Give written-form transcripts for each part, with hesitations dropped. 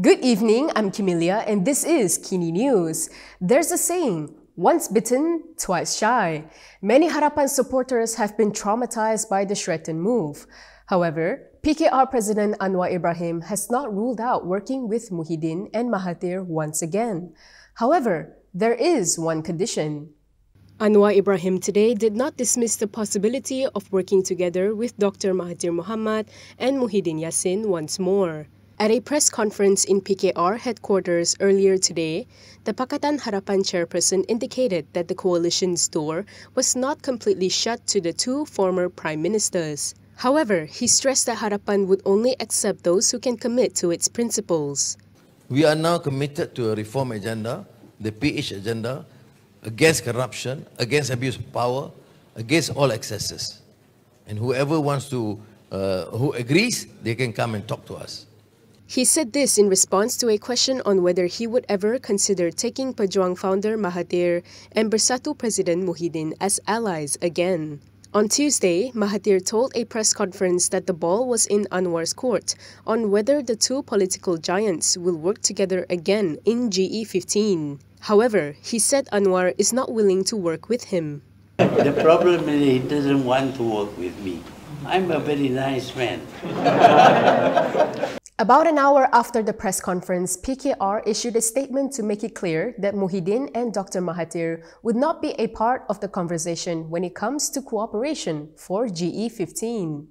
Good evening, I'm Camelia and this is KiniNews. There's a saying, once bitten, twice shy. Many Harapan supporters have been traumatized by the threatened move. However, PKR President Anwar Ibrahim has not ruled out working with Muhyiddin and Mahathir once again. However, there is one condition. Anwar Ibrahim today did not dismiss the possibility of working together with Dr Mahathir Mohamad and Muhyiddin Yassin once more. At a press conference in PKR headquarters earlier today, the Pakatan Harapan chairperson indicated that the coalition's door was not completely shut to the two former prime ministers. However, he stressed that Harapan would only accept those who can commit to its principles. We are now committed to a reform agenda, the PH agenda, against corruption, against abuse of power, against all excesses. And whoever wants to, who agrees, they can come and talk to us. He said this in response to a question on whether he would ever consider taking Pejuang founder Mahathir and Bersatu President Muhyiddin as allies again. On Tuesday, Mahathir told a press conference that the ball was in Anwar's court on whether the two political giants will work together again in GE15. However, he said Anwar is not willing to work with him. The problem is he doesn't want to work with me. I'm a very nice man. About an hour after the press conference, PKR issued a statement to make it clear that Muhyiddin and Dr Mahathir would not be a part of the conversation when it comes to cooperation for GE15.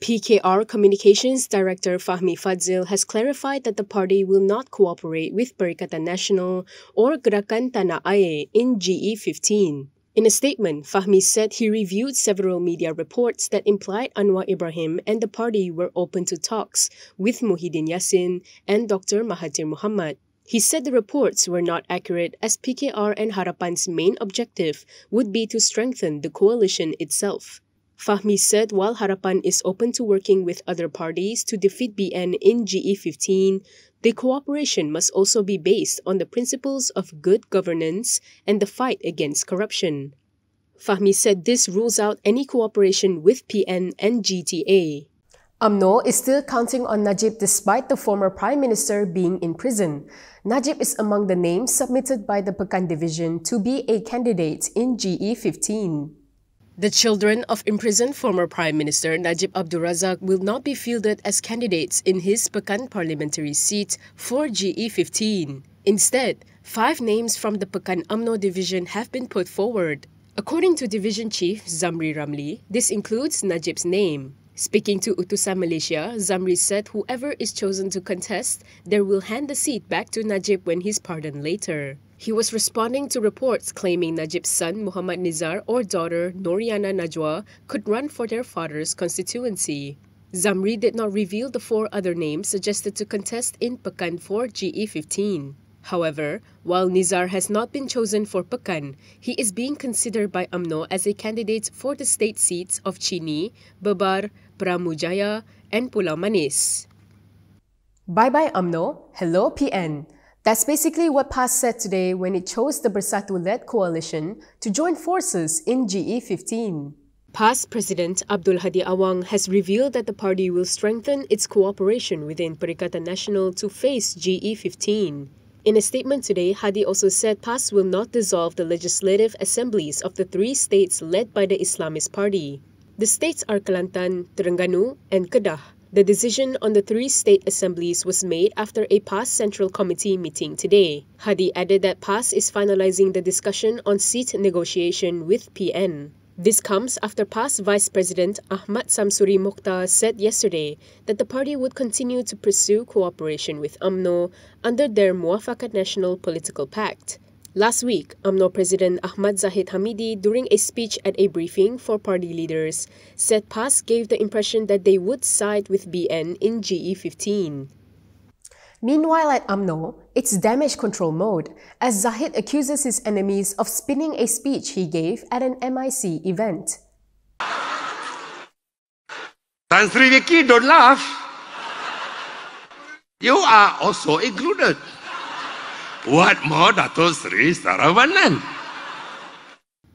PKR Communications Director Fahmi Fadzil has clarified that the party will not cooperate with Perikatan Nasional or Gerakan Tanah Air in GE15. In a statement, Fahmi said he reviewed several media reports that implied Anwar Ibrahim and the party were open to talks with Muhyiddin Yassin and Dr Mahathir Mohamad. He said the reports were not accurate as PKR and Harapan's main objective would be to strengthen the coalition itself. Fahmi said while Harapan is open to working with other parties to defeat BN in GE15, the cooperation must also be based on the principles of good governance and the fight against corruption. Fahmi said this rules out any cooperation with PN and GTA. UMNO is still counting on Najib despite the former Prime Minister being in prison. Najib is among the names submitted by the Pekan division to be a candidate in GE15. The children of imprisoned former Prime Minister Najib Abdul Razak will not be fielded as candidates in his Pekan parliamentary seat for GE15. Instead, 5 names from the Pekan Umno division have been put forward. According to Division Chief Zamri Ramly, this includes Najib's name. Speaking to Utusan Malaysia, Zamri said whoever is chosen to contest, they will hand the seat back to Najib when he's pardoned later. He was responding to reports claiming Najib's son Mohamad Nizar or daughter Noriana Najwa could run for their father's constituency. Zamri did not reveal the 4 other names suggested to contest in Pekan for GE15. However, while Nizar has not been chosen for Pekan, he is being considered by UMNO as a candidate for the state seats of Chini, Bebar, Pramujaya, and Pulau Manis. Bye-bye UMNO, hello PN. That's basically what PAS said today when it chose the Bersatu-led coalition to join forces in GE15. PAS President Abdul Hadi Awang has revealed that the party will strengthen its cooperation within Perikatan Nasional to face GE15. In a statement today, Hadi also said PAS will not dissolve the legislative assemblies of the 3 states led by the Islamist Party. The states are Kelantan, Terengganu, and Kedah. The decision on the 3 state assemblies was made after a PAS Central Committee meeting today. Hadi added that PAS is finalizing the discussion on seat negotiation with PN. This comes after PAS Vice President Ahmad Samsuri Mokhtar said yesterday that the party would continue to pursue cooperation with UMNO under their Muafakat Nasional Political Pact. Last week, UMNO President Ahmad Zahid Hamidi, during a speech at a briefing for party leaders, said PAS gave the impression that they would side with BN in GE15. Meanwhile at UMNO, it's damage control mode, as Zahid accuses his enemies of spinning a speech he gave at an MIC event. Tan Sri Vicky, don't laugh. You are also included. What more, Dato' Sri Saravanan?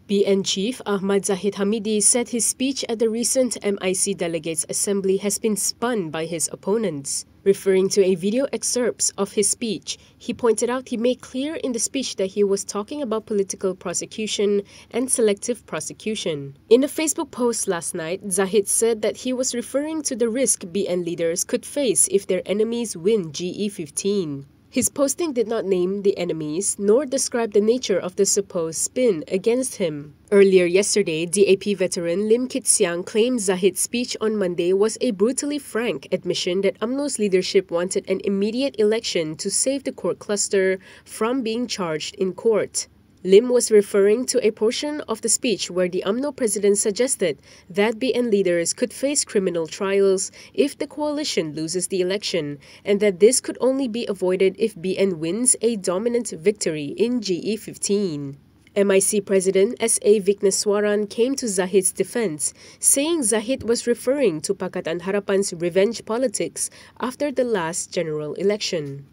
PN Chief Ahmad Zahid Hamidi said his speech at the recent MIC Delegates Assembly has been spun by his opponents. Referring to a video excerpts of his speech, he pointed out he made clear in the speech that he was talking about political prosecution and selective prosecution. In a Facebook post last night, Zahid said that he was referring to the risk BN leaders could face if their enemies win GE15. His posting did not name the enemies nor describe the nature of the supposed spin against him. Earlier yesterday, DAP veteran Lim Kit Siang claimed Zahid's speech on Monday was a brutally frank admission that UMNO's leadership wanted an immediate election to save the court cluster from being charged in court. Lim was referring to a portion of the speech where the UMNO president suggested that BN leaders could face criminal trials if the coalition loses the election, and that this could only be avoided if BN wins a dominant victory in GE15. MIC President S.A. Vigneswaran came to Zahid's defense, saying Zahid was referring to Pakatan Harapan's revenge politics after the last general election.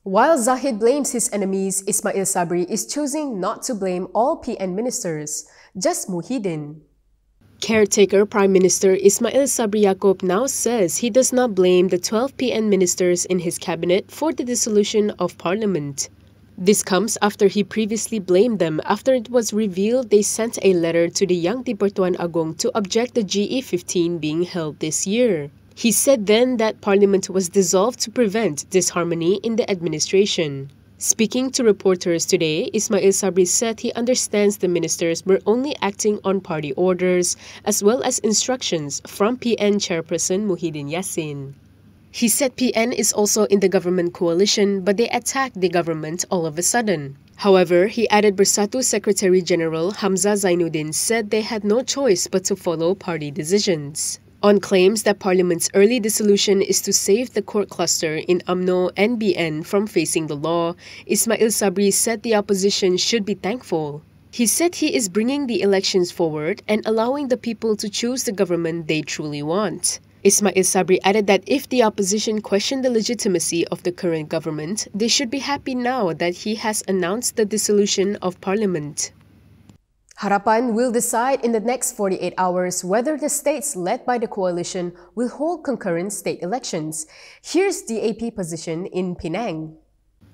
While Zahid blames his enemies, Ismail Sabri is choosing not to blame all PN ministers, just Muhyiddin. Caretaker Prime Minister Ismail Sabri Yaakob now says he does not blame the 12 PN ministers in his cabinet for the dissolution of parliament. This comes after he previously blamed them after it was revealed they sent a letter to the Yang di-Pertuan Agong to object the GE15 being held this year. He said then that Parliament was dissolved to prevent disharmony in the administration. Speaking to reporters today, Ismail Sabri said he understands the ministers were only acting on party orders as well as instructions from PN Chairperson Muhyiddin Yassin. He said PN is also in the government coalition, but they attacked the government all of a sudden. However, he added Bersatu Secretary General Hamzah Zainuddin said they had no choice but to follow party decisions. On claims that Parliament's early dissolution is to save the court cluster in UMNO and BN from facing the law, Ismail Sabri said the opposition should be thankful. He said he is bringing the elections forward and allowing the people to choose the government they truly want. Ismail Sabri added that if the opposition questioned the legitimacy of the current government, they should be happy now that he has announced the dissolution of Parliament. Harapan will decide in the next 48 hours whether the states led by the coalition will hold concurrent state elections. Here's DAP position in Penang.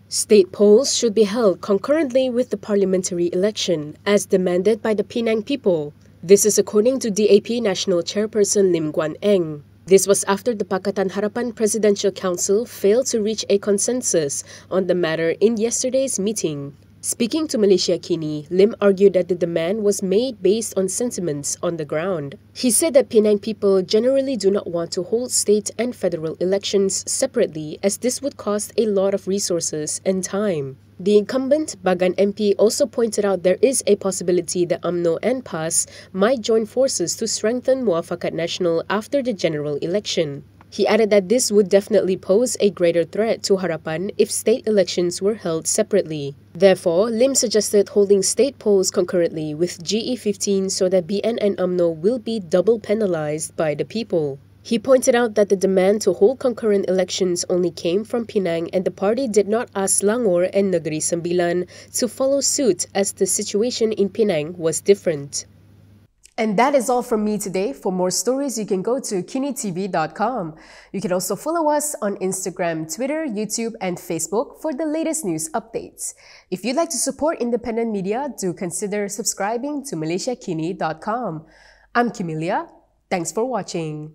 State polls should be held concurrently with the parliamentary election, as demanded by the Penang people. This is according to DAP National Chairperson Lim Guan Eng. This was after the Pakatan Harapan Presidential Council failed to reach a consensus on the matter in yesterday's meeting. Speaking to Malaysia Kini, Lim argued that the demand was made based on sentiments on the ground. He said that Penang people generally do not want to hold state and federal elections separately, as this would cost a lot of resources and time. The incumbent Bagan MP also pointed out there is a possibility that UMNO and PAS might join forces to strengthen Pakatan Nasional after the general election. He added that this would definitely pose a greater threat to Harapan if state elections were held separately. Therefore, Lim suggested holding state polls concurrently with GE15 so that BN and UMNO will be double penalized by the people. He pointed out that the demand to hold concurrent elections only came from Penang, and the party did not ask Selangor and Negeri Sembilan to follow suit, as the situation in Penang was different. And that is all from me today. For more stories, you can go to KiniTV.com. You can also follow us on Instagram, Twitter, YouTube, and Facebook for the latest news updates. If you'd like to support independent media, do consider subscribing to MalaysiaKini.com. I'm Kimilia. Thanks for watching.